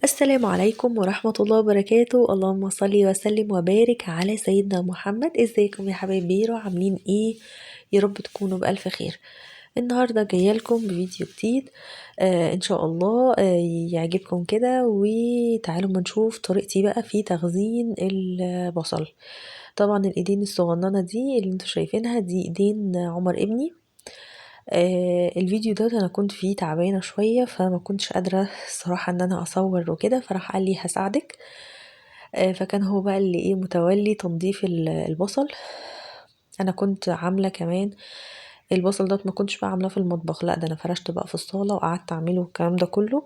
السلام عليكم ورحمة الله وبركاته. اللهم صل وسلم وبارك على سيدنا محمد. ازيكم يا حبايب بيرو؟ عاملين ايه؟ يا رب تكونوا بألف خير. النهاردة جاية لكم بفيديو جديد ان شاء الله يعجبكم كده. وتعالوا ما نشوف طريقتي بقى في تخزين البصل. طبعا الايدين الصغننة دي اللي انتوا شايفينها دي ايدين عمر ابني. الفيديو ده انا كنت فيه تعبانه شويه، فما كنتش قادره الصراحه ان انا اصور وكده، فراح قال لي هساعدك. فكان هو بقى اللي ايه متولي تنظيف البصل. انا كنت عامله كمان البصل ده، ما كنتش بقى عاملاه في المطبخ، لا ده انا فرشت بقى في الصاله وقعدت اعمله الكلام ده كله.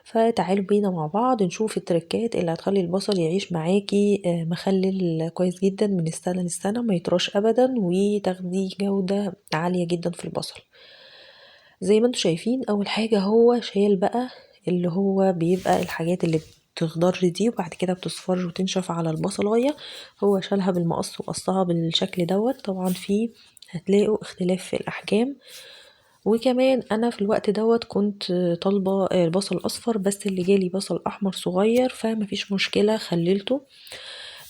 فتعالوا بينا مع بعض نشوف التركات اللي هتخلي البصل يعيش معاكي مخلل كويس جدا من السنه للسنه، ما يطراش ابدا، وتاخدي جوده عاليه جدا في البصل. زي ما انتوا شايفين، اول حاجة هو شايل بقى اللي هو بيبقى الحاجات اللي بتخضر دي وبعد كده بتصفر وتنشف على البصلاية. هو شالها بالمقص وقصها بالشكل دوت. طبعا فيه هتلاقوا اختلاف في الاحجام. وكمان انا في الوقت دوت كنت طالبة بصل اصفر، بس اللي جالي بصل احمر صغير، فمفيش مشكلة خللته.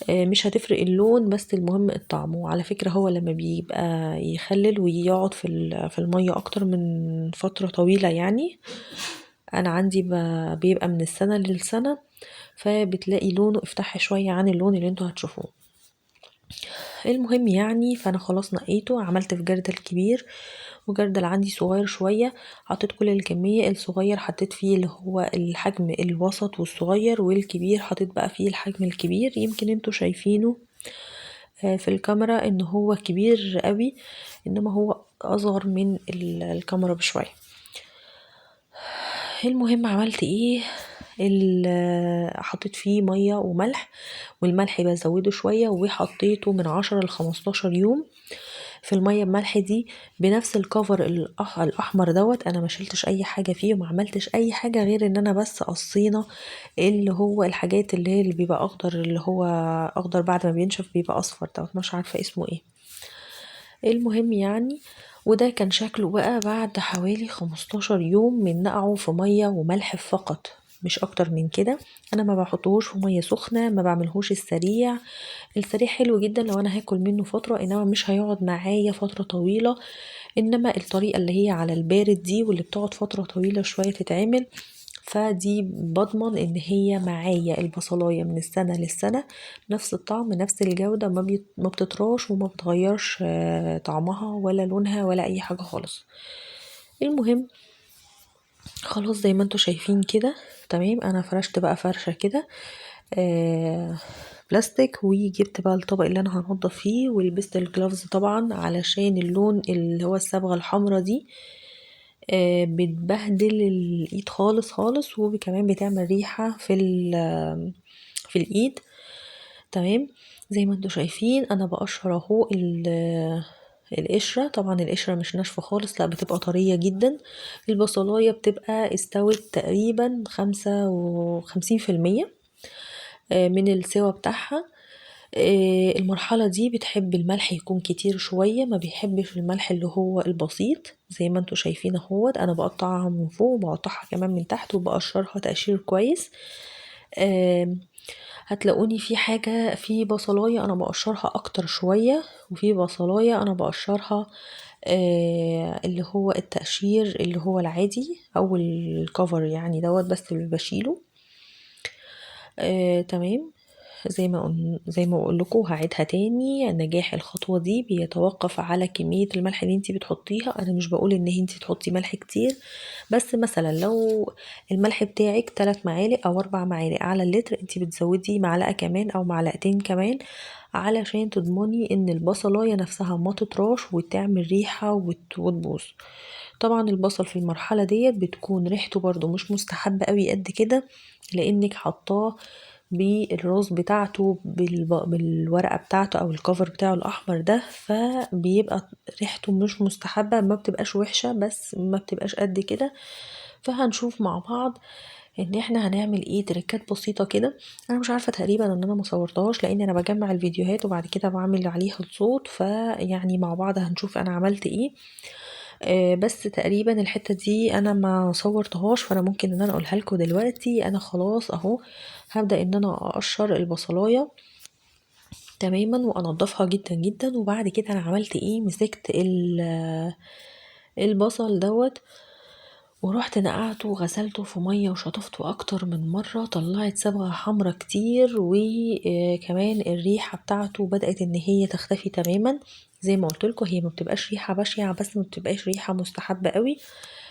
مش هتفرق اللون، بس المهم الطعم. وعلى فكرة هو لما بيبقى يخلل ويقعد في المية اكتر من فترة طويلة، يعني انا عندي بيبقى من السنة للسنة، فبتلاقي لونه افتح شوية عن اللون اللي انتوا هتشوفوه. المهم يعني، فانا خلاص نقيته، عملت في جردل كبير وجردل عندي صغير شوية. حطيت كل الكمية. الصغير حطيت فيه اللي هو الحجم الوسط والصغير، والكبير حطيت بقى فيه الحجم الكبير. يمكن انتوا شايفينه في الكاميرا ان هو كبير قوي، انما هو اصغر من الكاميرا بشوية. المهم عملت ايه؟ حطيت فيه مية وملح، والملح بزوده شوية، وحطيته من 10 ل15 يوم في المية بملح دي، بنفس الكفر الاحمر دوت. انا ما شلتش اي حاجة فيه وما عملتش اي حاجة غير ان انا بس قصينا اللي هو الحاجات اللي هي اللي بيبقى اخضر، اللي هو اخضر بعد ما بينشف بيبقى اصفر دوت، مش عارفة اسمه ايه. المهم يعني، وده كان شكله بقى بعد حوالي 15 يوم من نقعه في مية وملح فقط، مش اكتر من كده. انا ما بحطهوش في مية سخنة، ما بعملهوش السريع. السريع حلو جدا لو انا هاكل منه فترة، انما مش هيقعد معايا فترة طويلة. انما الطريقة اللي هي على البارد دي واللي بتقعد فترة طويلة شوية تتعمل، فدي بضمن ان هي معايا البصلاية من السنة للسنة نفس الطعم نفس الجودة، ما بتطراش وما بتغيرش طعمها ولا لونها ولا اي حاجة خالص. المهم خلاص زي ما انتوا شايفين كده تمام. انا فرشت بقى فرشة كده بلاستيك، وجبت بقى الطبق اللي انا هنضف فيه، ولبست الجلافز طبعا علشان اللون اللي هو الصبغة الحمرا دي بتبهدل الايد خالص خالص، وكمان بتعمل ريحة في الايد. تمام. زي ما انتوا شايفين انا بقشر اهو القشرة. طبعا القشرة مش ناشفة خالص، لا بتبقى طرية جدا. البصلاية بتبقى استوت تقريبا 55% من السوا بتاعها. المرحلة دي بتحب الملح يكون كتير شوية، ما بيحبش الملح اللي هو البسيط. زي ما انتوا شايفين اهوت، انا بقطعها من فوق وبقطعها كمان من تحت وبقشرها تقشير كويس. هتلاقوني في حاجة في بصلاية انا بقشرها اكتر شوية، وفي بصلاية انا بقشرها اللي هو التقشير اللي هو العادي او الكفر يعني دوت، بس اللي بشيله. تمام. زي ما اقول لكم هعيدها تاني، نجاح الخطوه دي بيتوقف على كميه الملح اللي انت بتحطيها. انا مش بقول ان انت تحطي ملح كتير، بس مثلا لو الملح بتاعك 3 معالق او 4 معالق على اللتر، انت بتزودي معلقه كمان او معلقتين كمان، علشان تضمني ان البصلايه نفسها ما تطراش وتعمل ريحه وتبوظ. طبعا البصل في المرحله ديت بتكون ريحته برضو مش مستحبه قوي قد كده، لانك حطاه بالروز بتاعته بالورقة بتاعته او الكفر بتاعه الاحمر ده، فبيبقى ريحته مش مستحبة. ما بتبقاش وحشة بس ما بتبقاش قد كده. فهنشوف مع بعض ان احنا هنعمل ايه تركات بسيطة كده. انا مش عارفة تقريبا ان انا مصورتهاش، لان انا بجمع الفيديوهات وبعد كده بعمل عليها الصوت، فيعني مع بعض هنشوف انا عملت ايه. بس تقريبا الحتة دي انا ما صورتهاش، فانا ممكن ان انا اقولها لكم دلوقتي. انا خلاص اهو هبدأ ان انا اقشر البصلاية تماما وانضفها جدا جدا. وبعد كده انا عملت ايه، مسكت البصل دوت ورحت نقعته وغسلته في ميه وشطفته اكتر من مره، طلعت صبغه حمرا كتير، وكمان الريحه بتاعته بدات ان هي تختفي تماما. زي ما قلت لكم هي ما بتبقاش ريحه بشعه، بس ما بتبقاش ريحه مستحبه قوي.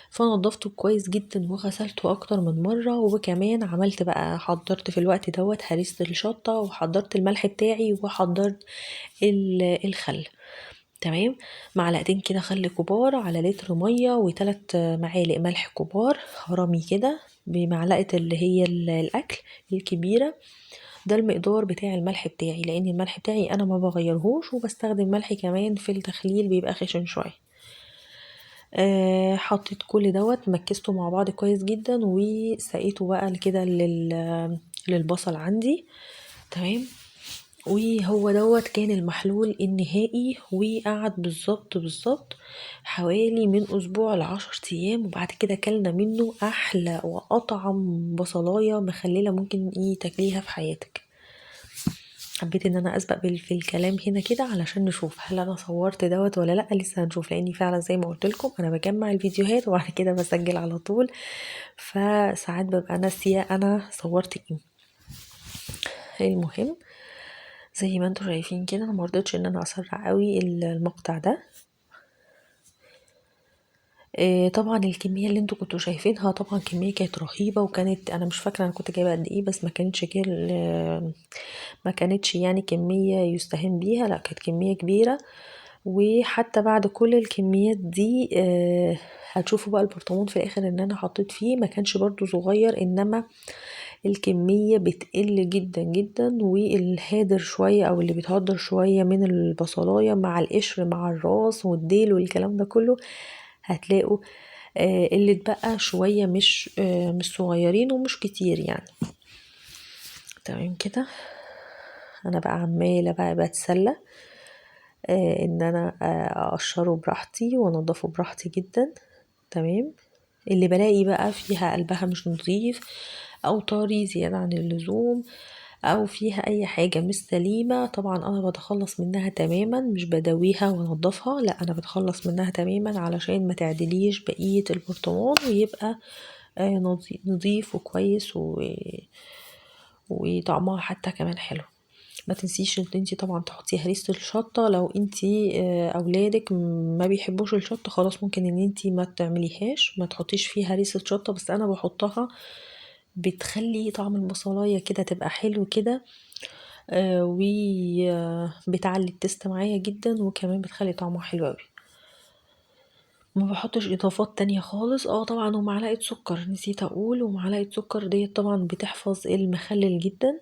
فنضفته كويس جدا وغسلته اكتر من مره. وكمان عملت بقى، حضرت في الوقت دوت هريسه الشطه، وحضرت الملح بتاعي، وحضرت الخل. تمام، معلقتين كده خل كبار على لتر ميه، وثلاث معالق ملح كبار هرمي كده بمعلقه اللي هي الاكل الكبيره. ده المقدار بتاع الملح بتاعي، لان الملح بتاعي انا ما بغيرهوش، وبستخدم ملح كمان في التخليل بيبقى خشن شويه. حطيت كل دوت مكسته مع بعض كويس جدا، وسقيته بقى كده للبصل عندي. تمام، وهو دوت كان المحلول النهائي، وقعد بالظبط حوالي من اسبوع ل10 ايام. وبعد كده كلنا منه احلى واطعم بصلايه مخلله ممكن تاكليها في حياتك. حبيت ان انا اسبق في الكلام هنا كده علشان نشوف هل انا صورت دوت ولا لا. لسه هنشوف، لاني فعلا زي ما قلت لكم انا بجمع الفيديوهات وبعد كده بسجل على طول، فساعات ببقى ناسيه انا صورت ايه. المهم زي ما انتم شايفين كده، انا مرضتش ان انا اسرع قوي المقطع ده. طبعا الكميه اللي انتوا كنتوا شايفينها طبعا كميه كانت رهيبه، وكانت انا مش فاكره انا كنت جايبه قد ايه، بس ما كانتش كده، ما كانتش يعني كميه يستهان بيها، لا كانت كميه كبيره. وحتى بعد كل الكميات دي هتشوفوا بقى البرطمان في الاخر ان انا حطيت فيه ما كانش برضو صغير، انما الكمية بتقل جدا جدا، والهادر شوية او اللي بيتهدر شوية من البصلاية مع القشر مع الراس والديل والكلام ده كله، هتلاقوا اللي اتبقى شوية مش صغيرين ومش كتير يعني. تمام كده، انا بقى عمالة بقى بتسلى ان انا اقشره براحتي وانضفه براحتي جدا. تمام، اللي بلاقي بقى فيها قلبها مش نظيف او طري زيادة عن اللزوم او فيها اي حاجة مش سليمة، طبعا انا بتخلص منها تماما، مش بدويها وانضفها، لا انا بتخلص منها تماما علشان ما تعدليش بقية البرطمان، ويبقى نظيف وكويس وطعمها حتى كمان حلو. ما تنسيش ان انتي طبعا تحطي هريسة الشطة. لو انتي اولادك ما بيحبوش الشطة، خلاص ممكن ان انتي ما تعمليهاش، ما تحطيش فيها هريسة شطة، بس انا بحطها بتخلي طعم البصلاية كده تبقى حلو كده، وبتعلي التست معايا جدا، وكمان بتخلي طعمها حلو اوي. ما بحطش اضافات تانية خالص. طبعا ومعلقة سكر نسيت اقول، ومعلقة سكر ديت طبعا بتحفظ المخلل جدا.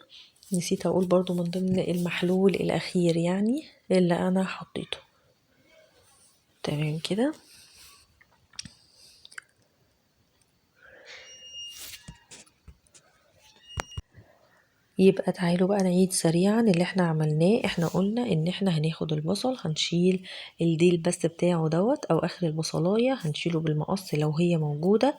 نسيت اقول برضو من ضمن المحلول الاخير يعني اللي انا حطيته. تمام كده، يبقى تعالوا بقى نعيد سريعا اللي احنا عملناه. احنا قلنا ان احنا هناخد البصل هنشيل الديل بس بتاعه دوت، او اخر البصلاية هنشيله بالمقص لو هي موجودة،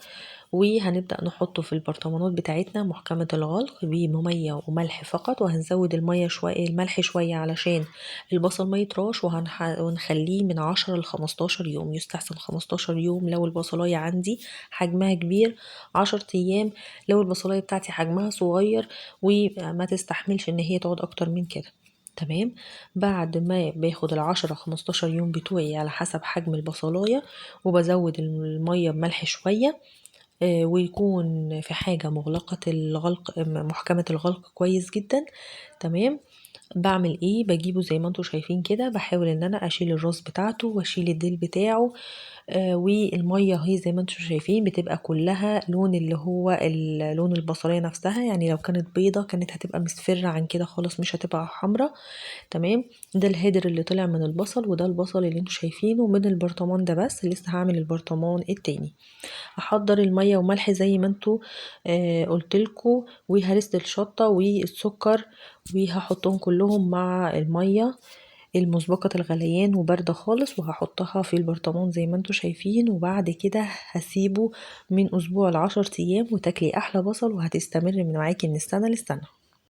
وهنبدأ نحطه في البرطمانات بتاعتنا محكمة الغلق بمية وملح فقط. وهنزود المية شوية، الملح شوية علشان البصل ما يطراش، ونخليه من 10 ل15 يوم. يستحسن 15 يوم لو البصلاية عندي حجمها كبير، 10 ايام لو البصلاية بتاعتي حجمها صغير وما تستحملش ان هي تقعد اكتر من كده. تمام، بعد ما باخد 10 15 يوم بتوعي على حسب حجم البصلاية، وبزود المية بملح شوية، ويكون في حاجة مغلقة الغلق، محكمة الغلق كويس جدا. تمام، بعمل ايه، بجيبه زي ما انتم شايفين كده، بحاول ان انا اشيل الراس بتاعته واشيل الديل بتاعه. والميه هي زي ما انتم شايفين بتبقى كلها لون اللي هو لون البصليه نفسها، يعني لو كانت بيضه كانت هتبقى مصفرة عن كده خالص، مش هتبقى حمراء. تمام، ده الهدر اللي طلع من البصل، وده البصل اللي انتم شايفينه من البرطمان ده، بس لسه هعمل البرطمان التاني. احضر الميه وملح زي ما انتوا قلتلكوا، وهرس الشطه والسكر، وهحطهم كلهم مع الميه المسبقة الغليان وباردة خالص، وهحطها في البرطمان زي ما انتوا شايفين، وبعد كده هسيبه من اسبوع ل10 ايام وتاكلي احلى بصل، وهتستمر من معاكي من السنة للسنة.